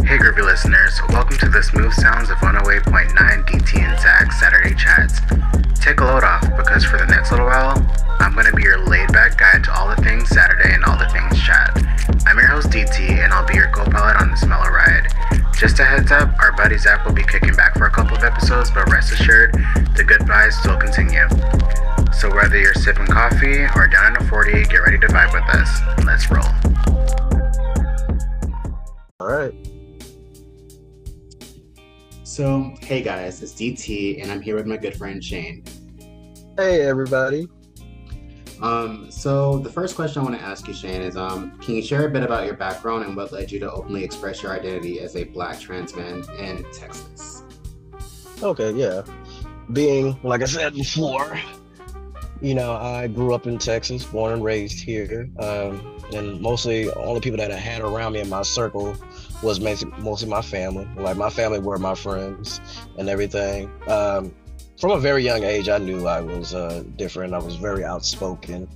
Hey Groovy listeners, welcome to the smooth sounds of 108.9 DT and Zach's Saturday Chats. Take a load off, because for the next little while, I'm going to be your laid-back guide to all the things Saturday and all the things chat. I'm your host DT, and I'll be your co-pilot on this mellow ride. Just a heads up, our buddy Zach will be kicking back for a couple of episodes, but rest assured, the good vibes still continue. So whether you're sipping coffee or down in a 40, get ready to vibe with us. Let's roll. All right. So, hey guys, it's DT, and I'm here with my good friend Shain. Hey everybody. So the first question I want to ask you, Shain, is can you share a bit about your background and what led you to openly express your identity as a Black trans man in Texas? Okay, yeah. Being, like I said before, I grew up in Texas, born and raised here, and mostly all the people that I had around me in my circle was mostly my family. Like, my family were my friends and everything. From a very young age, I knew I was different. I was very outspoken.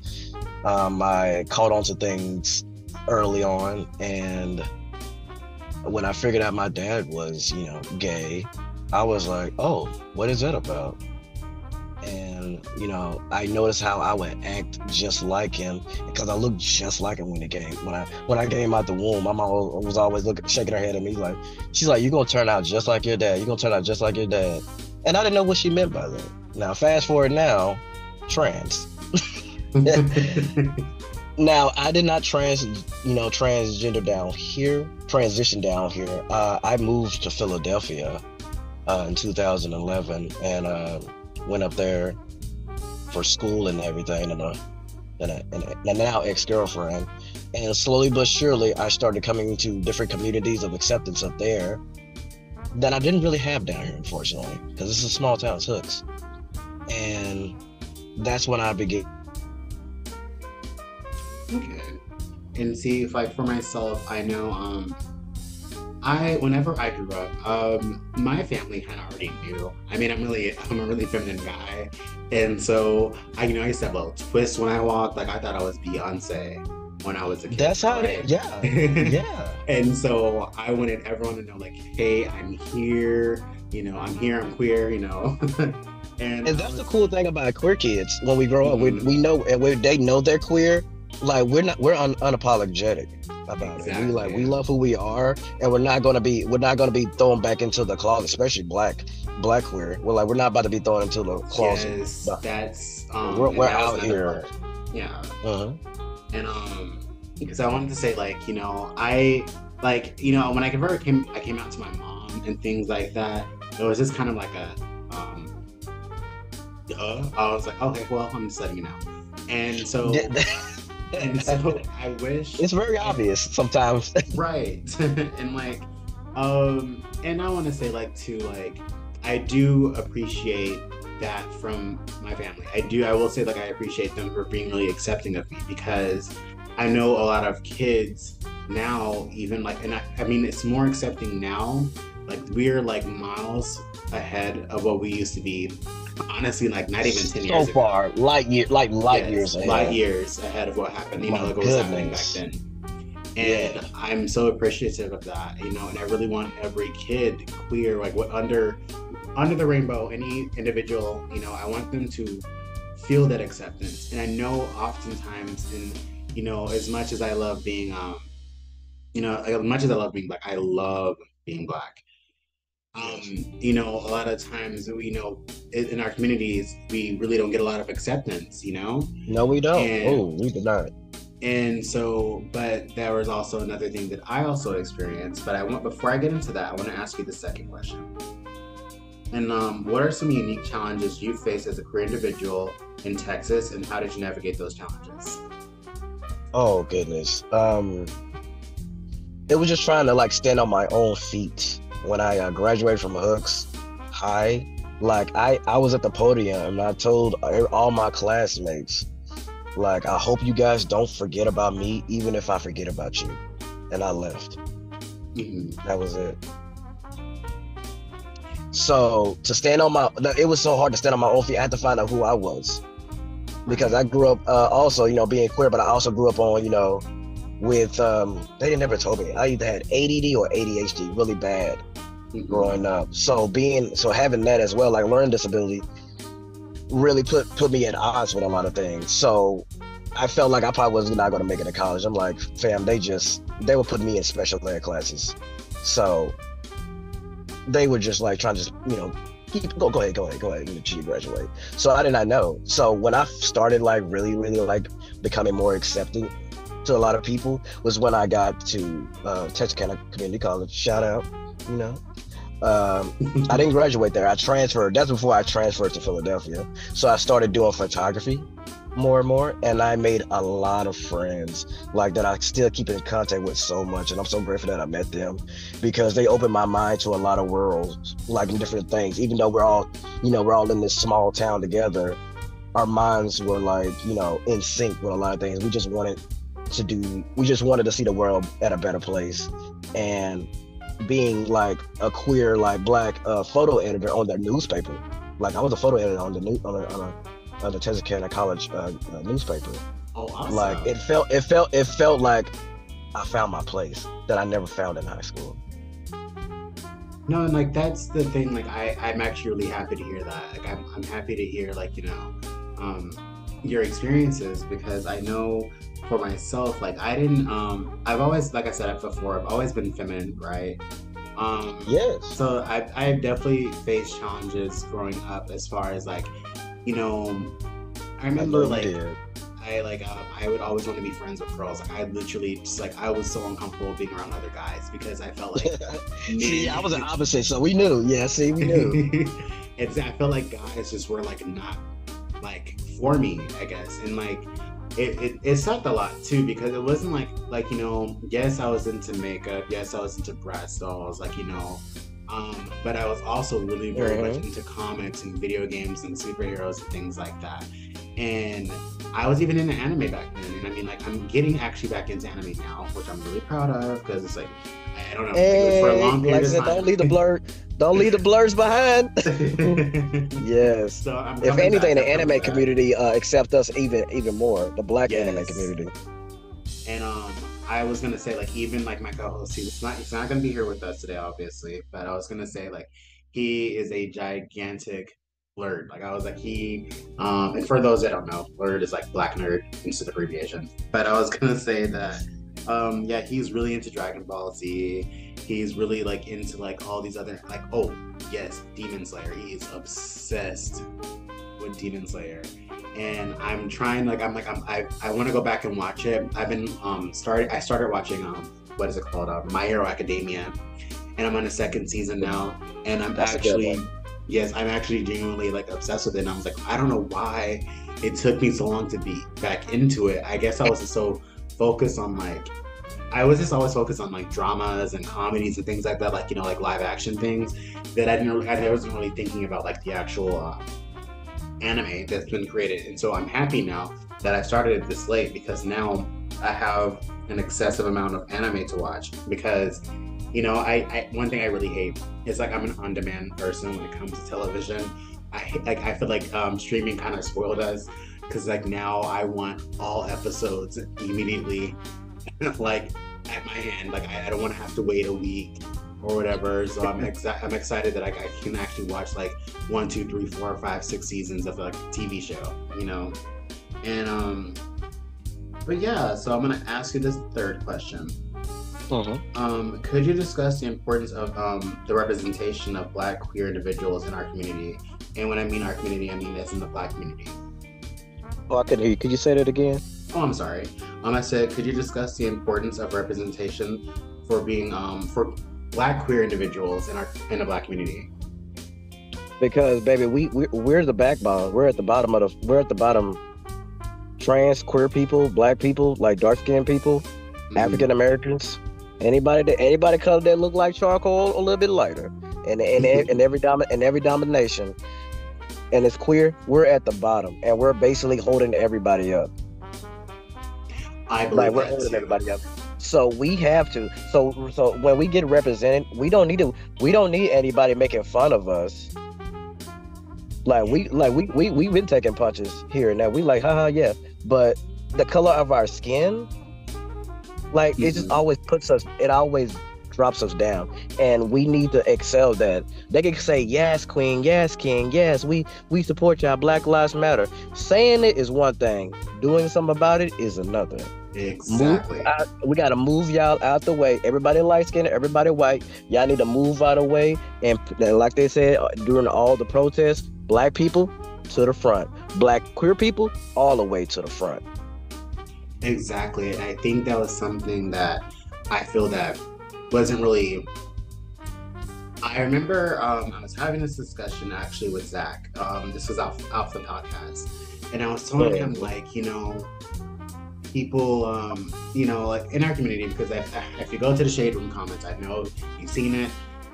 I caught on to things early on, and when I figured out my dad was, gay, I was like, oh, what is that about? And, I noticed how I would act just like him because I looked just like him when I came out the womb. My mom was always shaking her head at me she's like, you're going to turn out just like your dad. You're going to turn out just like your dad. And I didn't know what she meant by that. Now, fast forward now, trans. Now, I did not transition down here. I moved to Philadelphia in 2011 and went up there for school and everything, and a now ex-girlfriend. And slowly but surely, I started coming into different communities of acceptance up there that I didn't really have down here, unfortunately, because this is a small town, it's Hooks. And that's when I began. Okay. And see, like for myself, I know, whenever I grew up, my family kind of already knew. I mean, I'm a really feminine guy, and so I used to have a little twist when I walked. Like, I thought I was Beyonce when I was a kid. That's how right? Yeah. Yeah. And so I wanted everyone to know, like, hey, I'm here. I'm here. I'm queer. And that's the cool thing about queer kids. When we grow up, we know, and they know they're queer. Like, we're unapologetic about exactly. it. We love who we are, and we're not gonna be thrown back into the closet, especially black queer. We're not about to be thrown into the closet. Yes, that's we're out here. Yeah. Uh-huh. And because I wanted to say, when I came out to my mom and things like that, it was just kind of like I was like, okay, well, I'm just letting you know. And so I wish it's very obvious sometimes. Right. And and I want to say I do appreciate that from my family. I will say I appreciate them for being really accepting of me, because I know a lot of kids now, even I mean, it's more accepting now. We're miles ahead of what we used to be. Honestly, not even 10 years ago. So far, light years ahead. Light years ahead of what happened, what was happening back then. And I'm so appreciative of that, and I really want every kid, queer, under the rainbow, any individual, I want them to feel that acceptance. And I know oftentimes, as much as I love being, as much as I love being Black, I love being Black. A lot of times, in our communities, we really don't get a lot of acceptance, No, we don't. We do not. And so, but there was also another thing that I also experienced. But before I get into that, I want to ask you the second question. And what are some unique challenges you face as a queer individual in Texas, and how did you navigate those challenges? Oh goodness. It was just trying to stand on my own feet. When I graduated from Hooks High, I was at the podium and I told all my classmates, I hope you guys don't forget about me, even if I forget about you. And I left. Mm-hmm. That was it. So it was so hard to stand on my own feet. I had to find out who I was, because I grew up also, being queer, but I also grew up on, with they never told me. I either had ADD or ADHD really bad growing up. So having that as well, like learning disability, really put me at odds with a lot of things. So I felt like I probably was not going to make it to college. I'm like, fam, they were putting me in special ed classes. So they were just like trying to, go ahead, you graduate. So I did not know. So when I started like really, really like becoming more accepting to a lot of people was when I got to Texarkana Community College. Shout out, I didn't graduate there. I transferred. That's before I transferred to Philadelphia. So I started doing photography more and more, and I made a lot of friends like that I still keep in contact with so much, and I'm so grateful that I met them because they opened my mind to a lot of worlds, like in different things. Even though we're all in this small town together, our minds were like, in sync with a lot of things. We just wanted to see the world at a better place. And being like a queer, like black photo editor on their newspaper, like I was a photo editor on the Texarkana College newspaper. Oh, awesome. Like it felt like I found my place that I never found in high school. No, and like that's the thing. Like I'm actually really happy to hear that. Like I'm happy to hear like your experiences, because I know for myself, like I didn't. I've always, like I said before, I've always been feminine, right? Yes. So I've definitely faced challenges growing up as far as like, I remember I would always want to be friends with girls. Like I literally just like I was so uncomfortable being around other guys because I felt like see, I was an opposite, so we knew. Yeah, see, we knew. I felt like guys just were like not like for me, I guess, and like it sucked a lot too, because it wasn't like yes, I was into makeup, yes, I was into breast dolls, like but I was also really very much into comics and video games and superheroes and things like that. And I was even into anime back then. And I mean, like, I'm getting actually back into anime now, which I'm really proud of, because it's like, I don't know, hey, for a long period of time. Don't leave the blurs behind. Yes. So if anything, the anime community accept us even more. The black anime community. And I was gonna say, like, even like my co-host, he's not gonna be here with us today, obviously. But I was gonna say, like, he is a gigantic blurred. Like I was like and for those that don't know, blurred is like black nerd instead of abbreviation. But I was gonna say that he's really into Dragon Ball Z. He's really like into like all these other like Demon Slayer. He's obsessed with Demon Slayer. And I'm trying I want to go back and watch it. I've been I started watching what is it called? My Hero Academia. And I'm on the second season now. And I'm actually genuinely like obsessed with it. And I was like, I don't know why it took me so long to be back into it. I guess I was just so focused on I was just always focused on like dramas and comedies and things like that, like like live action things, that I wasn't really thinking about like the actual anime that's been created. And so I'm happy now that I started it this late, because now I have an excessive amount of anime to watch, because I one thing I really hate is like I'm an on-demand person when it comes to television. I feel like streaming kind of spoiled us, because like now I want all episodes immediately like at my hand. Like I don't want to have to wait a week or whatever. So I'm excited that I can actually watch like 1, 2, 3, 4, 5, 6 seasons of like a TV show, and but yeah. So I'm gonna ask you this third question. Could you discuss the importance of the representation of Black queer individuals in our community? And when I mean our community, I mean as in the Black community. Oh, I couldn't hear you. Could you say that again? Oh, I'm sorry. I said, could you discuss the importance of representation for being for Black queer individuals in the Black community? Because baby, we're the backbone. We're at the bottom. Trans, queer people, Black people, like dark skinned people, African Americans. Anybody color that look like charcoal, a little bit lighter, and every domination, and it's queer. We're at the bottom, and we're basically holding everybody up. I believe we're holding everybody up. So we have to. So when we get represented, we don't need anybody making fun of us. We've been taking punches here and there. We like, haha, yeah. But the color of our skin Like it just always puts us. It always drops us down, and we need to excel that. They can say yes, queen, yes, king, yes, we support y'all. Black Lives Matter. Saying it is one thing. Doing something about it is another. Exactly. We got to move y'all out the way. Everybody light skinned, everybody white. Y'all need to move out of the way. And like they said during all the protests, black people to the front. Black queer people all the way to the front. Exactly. And I think that was something that I feel that wasn't really. I remember I was having this discussion actually with Zach. This was off the podcast. And I was telling him, like, you know, people, you know, like in our community, because if you go to the Shade Room comments, I know you've seen it.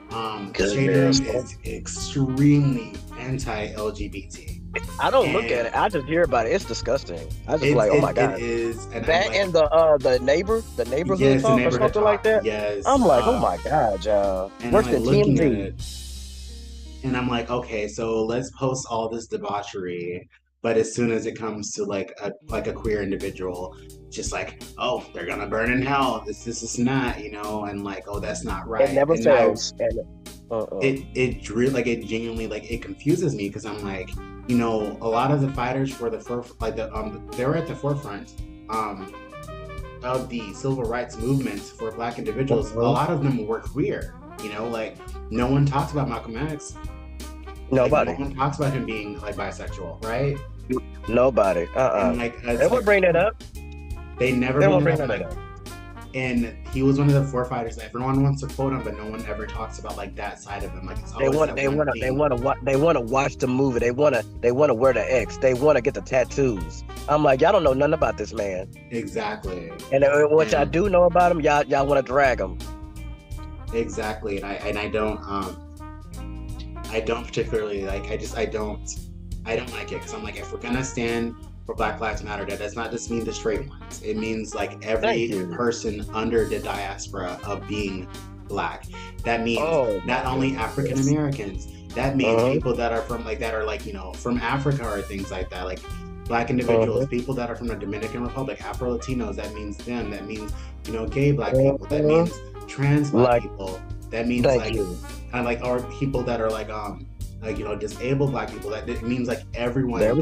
The Shade Room is extremely anti-LGBT. I don't look at it. I just hear about it. It's disgusting. I just like, oh my god. It is. And that like, and the neighborhood yes, talk the or something talk, like that. Yes. I'm like, oh my god, y'all. Worse than TMZ. And I'm like, okay, so let's post all this debauchery, but as soon as it comes to like a queer individual, just like, oh, they're gonna burn in hell. This is not, you know, and like, oh, that's not right. It never fails. It genuinely like it confuses me because I'm like, you know, a lot of the fighters for the they were at the forefront of the civil rights movement for Black individuals. A lot of them were queer. You know, like no one talks about Malcolm X. Nobody. Like, no one talks about him being like bisexual, right? Nobody. And, like, they would bring that up. They never bring that up. And he was one of the forefighters that everyone wants to quote him, but no one ever talks about like that side of him. Like it's they want to watch the movie. They want to wear the X. They want to get the tattoos. I'm like, y'all don't know nothing about this man. Exactly. And what y'all do know about him, y'all want to drag him. Exactly. And I don't particularly like. I don't like it because I'm like, if we're gonna stand for Black Lives Matter, that does not just mean the straight ones. It means like every person under the diaspora of being Black. That means not only African Americans. That means people that are from you know, from Africa or things like that. Like Black individuals, people that are from the Dominican Republic, Afro Latinos. That means them. That means, you know, gay Black people. That means trans Black people. That means or people that are like you know, disabled Black people. That it means like everyone that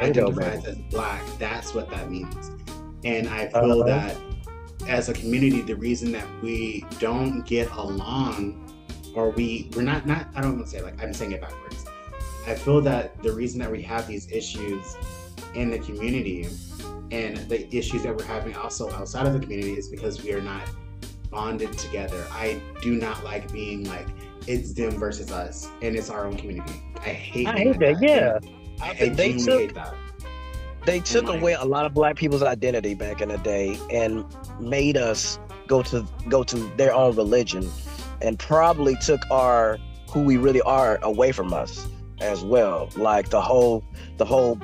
identifies as Black. That's what that means. And I feel that as a community, the reason that we don't get along, or we're not I don't want to say like I'm saying it backwards. I feel that the reason that we have these issues in the community and the issues that we're having also outside of the community is because we are not bonded together. I do not like being like, it's them versus us, and it's our own community. I hate that. Yeah, I hate that. They took away a lot of Black people's identity back in the day and made us go to their own religion, and probably took who we really are away from us as well. Like the whole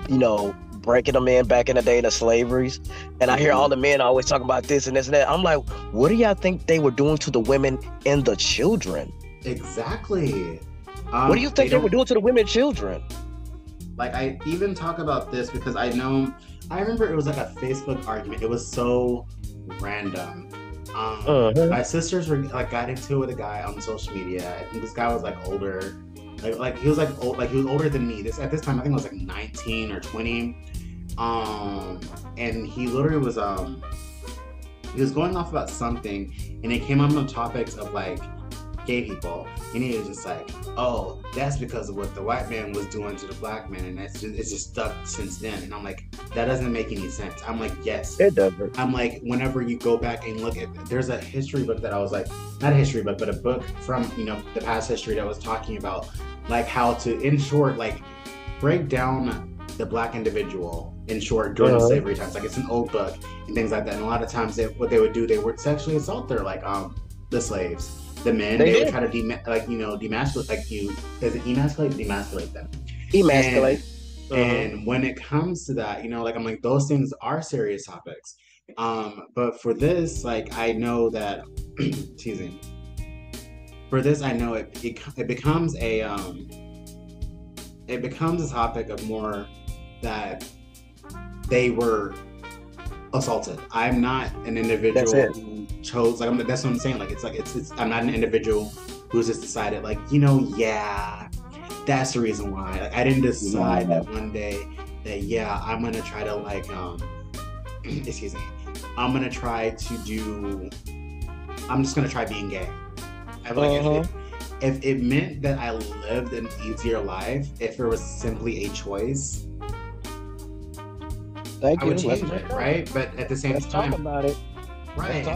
you know, breaking them in back in the day, the slaveries. And I hear all the men always talking about this and this and that. I'm like, what do y'all think they were doing to the women and the children? Exactly. What do you think they were doing to the women and children? Like, I even talk about this because I remember it was like a Facebook argument. It was so random. My sisters were like got into it with a guy on social media. I think this guy was like older. Like he was like old, like he was older than me. At this time I think I was like 19 or 20. And he literally was he was going off about something, and it came up on topics of like gay people, and he was just like, oh, that's because of what the white man was doing to the Black man, and it's just stuck since then. And I'm like, that doesn't make any sense. I'm like, yes, it doesn't. I'm like, whenever you go back and look at, there's a history book that I was like, not a history book, but a book from, you know, the past history that was talking about like how to, in short, like break down the Black individual in short during the slavery times. Like, it's an old book and things like that. And a lot of times what they would do, they would sexually assault their the slaves. The men, they would try to demasculate, like is it demasculate them. Emasculate. And when it comes to that, you know, like I'm like, those things are serious topics. But for this, like, I know that, excuse me. For this, I know it becomes a topic of more that they were assaulted. I'm not an individual who chose, like, that's what I'm saying. Like, it's I'm not an individual who's just decided, like, yeah, that's the reason why. Like, I didn't decide that one day that, yeah, I'm gonna try to, like, excuse me, I'm just gonna try being gay. I feel like if it meant that I lived an easier life, if it was simply a choice, I would change it, right? But at the same time, talk about it. Right.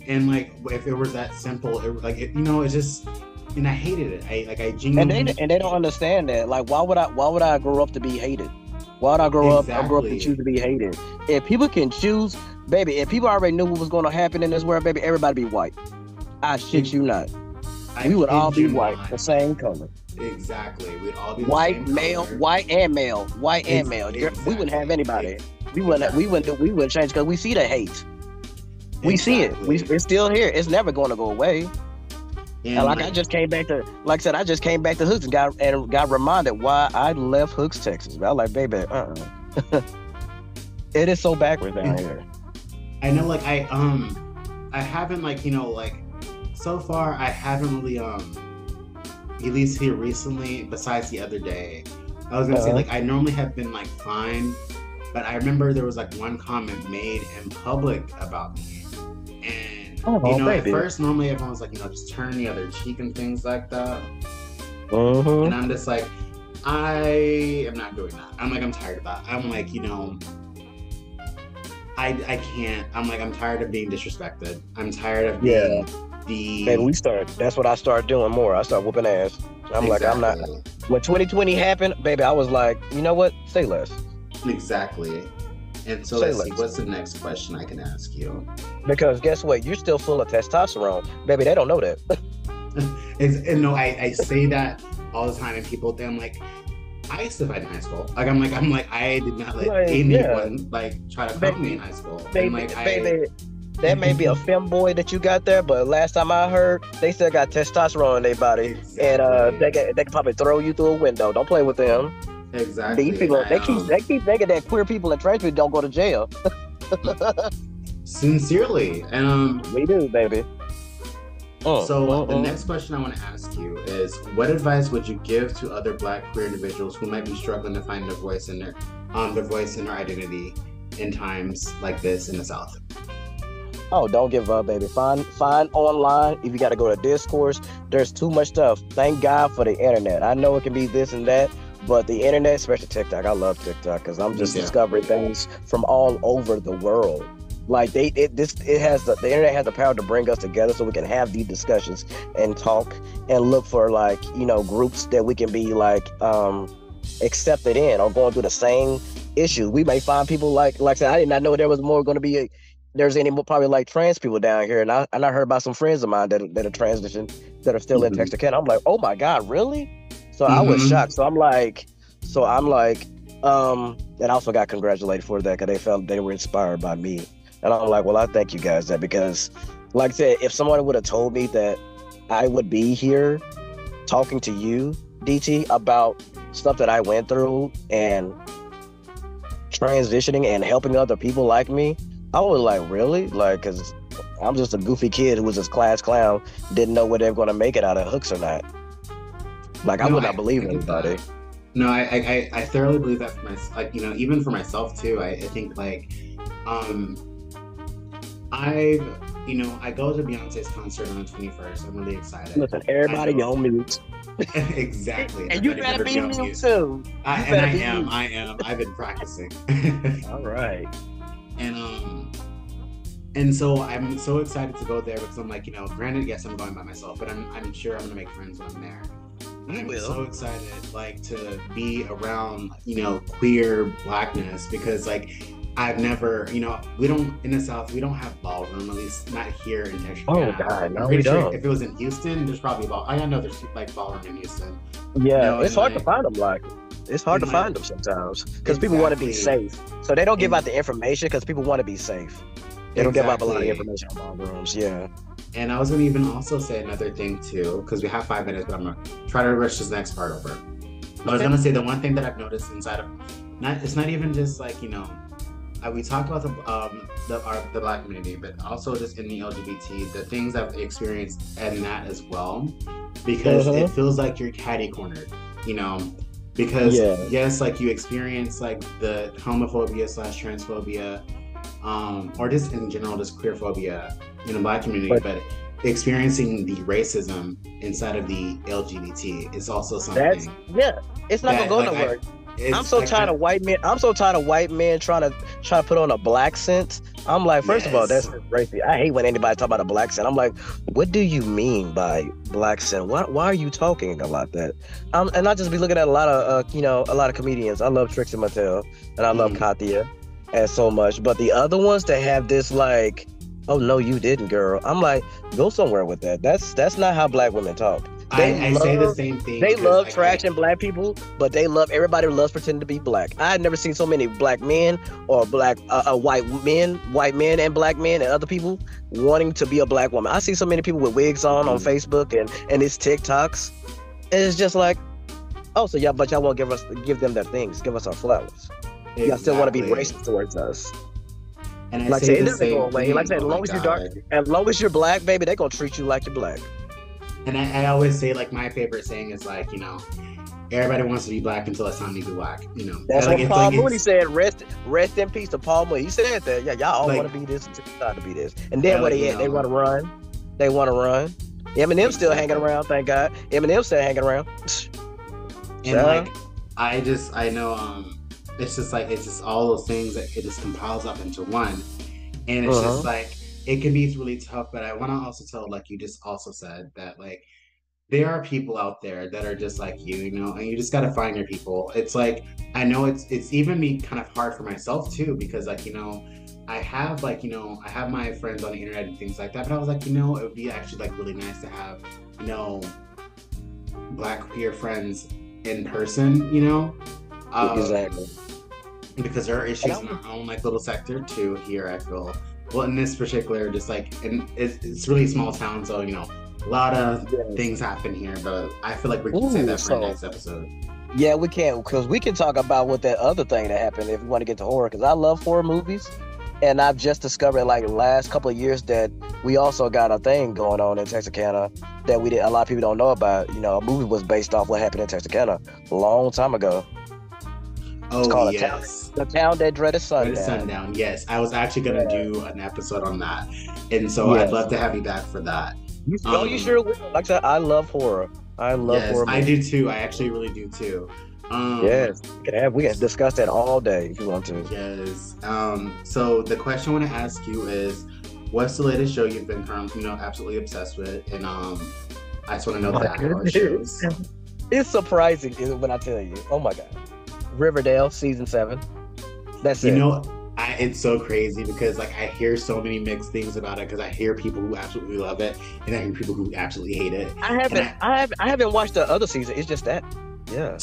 And like, if it was that simple, it's just, and I hated it. I genuinely. And they don't understand that. Like, why would I grow up to be hated? Why would I grow up and choose to be hated? If people can choose, baby, if people already knew what was going to happen in this world, baby, everybody be white. I shit you not. We would all be white, the same color. Exactly. We'd all be the white, same male, color. white and male. Exactly. We wouldn't have anybody. We wouldn't change because we see the hate. We see it. It's still here. It's never going to go away. And I just came back to, like I said, I just came back to Hooks and got reminded why I left Hooks, Texas. I was like, baby, it is so backwards down here. I know, like, I haven't, like, like, so far I haven't really at least here recently, besides the other day, I was gonna say, like, I normally have been, like, fine, but I remember there was, like, one comment made in public about me, and at first normally everyone was like, just turn the other cheek and things like that, and I'm just like, I am not doing that. I'm like, I'm tired of that. I'm like, I can't. I'm like, I'm tired of being disrespected. I'm tired of being Baby, that's what I started doing more. I started whooping ass. I'm like, I'm not. When 2020 happened, baby, I was like, you know what? Say less. Exactly. And so let's see, what's the next question I can ask you? Because guess what? You're still full of testosterone. Baby, they don't know that. and no, I say that all the time, and people think, I'm like, I used to fight in high school. Like, I'm like, I did not let anyone like try to fuck me in high school. Baby, that may be a femboy that you got there, but last time I heard, they still got testosterone in their body, and they can probably throw you through a window. Don't play with them. Exactly. These people, they keep thinking that queer people and trans people don't go to jail. Sincerely, and we do, baby. The next question I want to ask you is, what advice would you give to other Black queer individuals who might be struggling to find their voice in their identity in times like this in the South? Oh, don't give up, baby. Find online. If you got to go to Discourse, there's too much stuff. Thank God for the internet. I know it can be this and that, but the internet, especially TikTok, I love TikTok because I'm just discovering things from all over the world. Like the internet has the power to bring us together so we can have these discussions and talk and look for, like, groups that we can be like accepted in or going through the same issues. We may find people like I said, I did not know there was more going to be there's any more probably like trans people down here, and I heard about some friends of mine that are transitioned that are still in Texarkana. I'm like, oh my God, really? So I was shocked. So I'm like, and I also got congratulated for that because they felt they were inspired by me. And I'm like, well, I thank you guys that, because like I said, if someone would have told me that I would be here talking to you, DT, about stuff that I went through and transitioning and helping other people like me, I was like, really? Like, because I'm just a goofy kid who was this class clown, didn't know whether they were going to make it out of Hooks or not. Like, I would not believe anybody. No, I thoroughly believe that for myself. Like, even for myself too. I think like, I go to Beyonce's concert on the 21st. I'm really excited. Listen, everybody on mute. Exactly. And you better be mute too. I am. I've been practicing. All right. And so I'm so excited to go there because I'm like, granted, yes, I'm going by myself, but I'm sure I'm gonna make friends when I'm there. I'm so excited, like, to be around, queer Blackness, because like I've never, we don't, in the South, we don't have ballroom, at least not here in Texas. Oh God, no, we don't. If it was in Houston, there's probably I know there's like ballroom in Houston. Yeah, it's hard to find them. Like, it's hard to find them sometimes because people want to be safe, so they don't give out the information because people want to be safe. They don't give out a lot of information on ballrooms. Yeah. And I was going to even also say another thing too, because we have 5 minutes, but I'm going to try to rush this next part over. I was going to say the one thing that I've noticed inside of, it's not even just like, we talk about the Black community, but also just in the LGBT, the things I've experienced and that as well, because it feels like you're catty cornered, you know, because yes, like you experience like the homophobia / transphobia, or just in general, just queerphobia in the Black community, but experiencing the racism inside of the LGBT is also something. It's not gonna go nowhere. I'm so tired of white men. I'm so tired of white men trying to put on a black scent. I'm like, first of all, that's racist. I hate when anybody talk about a black scent. I'm like, what do you mean by black scent? Why are you talking about that? And I just be looking at a lot of comedians. I love Trixie Mattel and I love Katia and so much. But the other ones that have this like, oh no, you didn't, girl. I'm like, go somewhere with that. That's not how black women talk. I say the same thing. They love trashing black people, but they love everybody who loves pretending to be black. I had never seen so many black men or white men and black men and other people wanting to be a black woman. I see so many people with wigs on Facebook and it's TikToks. And it's just like, oh, so but y'all won't give them their things, give us our flowers. Exactly. Y'all still want to be racist towards us. And like I say, it doesn't go away. Like I said, as long as you're dark, as long as you're black, baby, they're gonna treat you like you're black. And I always say, like, my favorite saying is like, you know, everybody wants to be black until it's time to be black. You know, that's what Paul Mooney said. Rest in peace to Paul Mooney. He said that. Yeah, y'all all want to be this until it's time to be this. And then what they at? They want to run. They want to run. Eminem's still hanging around. Thank God. Eminem's still hanging around. And like, I know, it's just all those things that it just compiles up into one, and it's just like. It can be really tough, but I want to also tell, like you just also said, that like there are people out there that are just like you know, and you just got to find your people. It's like, I know it's even me kind of hard for myself too, because like, you know, I have my friends on the internet and things like that, but I was like, you know, it would be actually like really nice to have, you know, Black queer friends in person, you know? Exactly. Because there are issues in our own like little sector too here, I feel. Well, in this particular, just like, and it's really small town, so, you know, a lot of things happen here, but I feel like we can say that for the next episode. Yeah, we can, because we can talk about what that other thing that happened if we want to get to horror, because I love horror movies, and I've just discovered, like, the last couple of years that we also got a thing going on in Texarkana that a lot of people don't know about. You know, a movie was based off what happened in Texarkana a long time ago. It's called The Town That Dreaded Sundown. Yes, I was actually going to do an episode on that, and so I'd love to have you back for that. You sure will. Like I said, I love horror. I love horror movies. I do too. I actually really do too. Yes, we can discuss that all day if you want to. Yes. So the question I want to ask you is, what's the latest show you've been currently, you know, absolutely obsessed with? And I just want to know the shows. It's surprising when I tell you. Oh my God. Riverdale season 7. That's it. You know, it's so crazy because like I hear so many mixed things about it, because I hear people who absolutely love it and I hear people who absolutely hate it. I haven't watched the other season. It's just that. Yeah.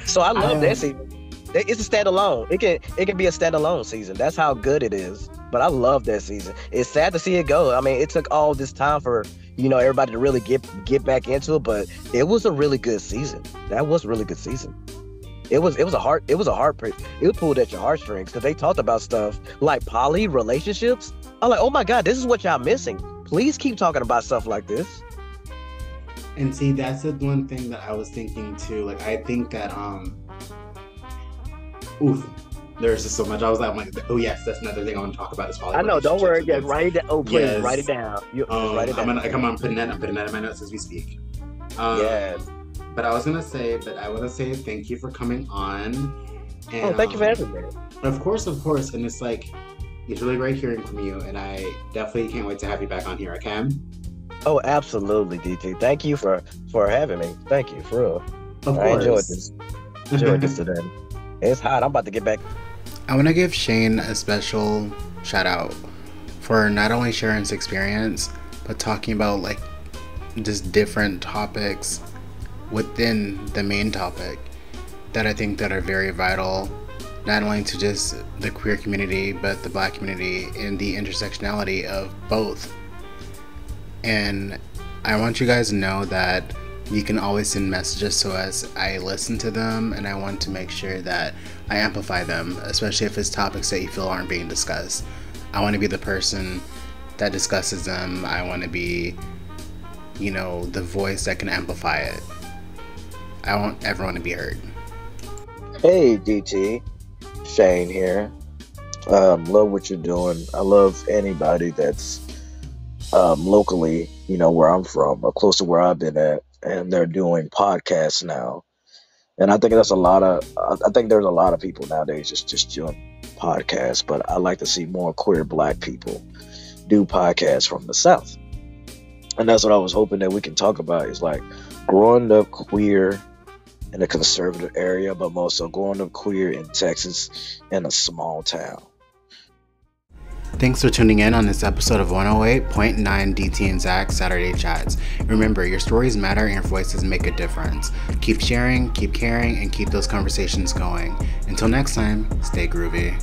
So I love that season. It's a standalone. It can be a standalone season. That's how good it is. But I love that season. It's sad to see it go. I mean, it took all this time for, you know, everybody to really get back into it, but it was a really good season. That was a really good season. It was a heartbreak. It pulled at your heartstrings because they talked about stuff like poly relationships. I'm like, oh my God, this is what y'all missing. Please keep talking about stuff like this. And see, that's the one thing that I was thinking too. Like, I think that there's just so much. I was like, oh yes, that's another thing I want to talk about. Is poly. I know. Don't worry. Yeah, write it down. Oh, please write it down. Write it down. I'm putting that in my notes as we speak. Yes. But I want to say thank you for coming on. And, thank you for having me. Of course. And it's like, it's really great hearing from you. And I definitely can't wait to have you back on here. Okay? Oh, absolutely, DT. Thank you for having me. Thank you, for real. Of course. I enjoyed this today. It's hot. I'm about to get back. I want to give Shain a special shout out for not only sharing his experience, but talking about like just different topics within the main topic that I think that are very vital, not only to just the queer community, but the Black community and the intersectionality of both. And I want you guys to know that You can always send messages to us. I listen to them and I want to make sure that I amplify them, especially if it's topics that you feel aren't being discussed. I want to be the person that discusses them. I want to be, the voice that can amplify it. I want everyone to be heard. Hey, DT. Shain here. Love what you're doing. I love anybody that's locally, where I'm from, or close to where I've been at, and they're doing podcasts now. And I think there's a lot of people nowadays just doing podcasts, but I like to see more queer Black people do podcasts from the South. And that's what I was hoping that we can talk about, is like growing up queer in a conservative area, but also growing up queer in Texas in a small town. Thanks for tuning in on this episode of 108.9 DT and Zach Saturday Chats. Remember, your stories matter and your voices make a difference. Keep sharing, keep caring, and keep those conversations going. Until next time, stay groovy.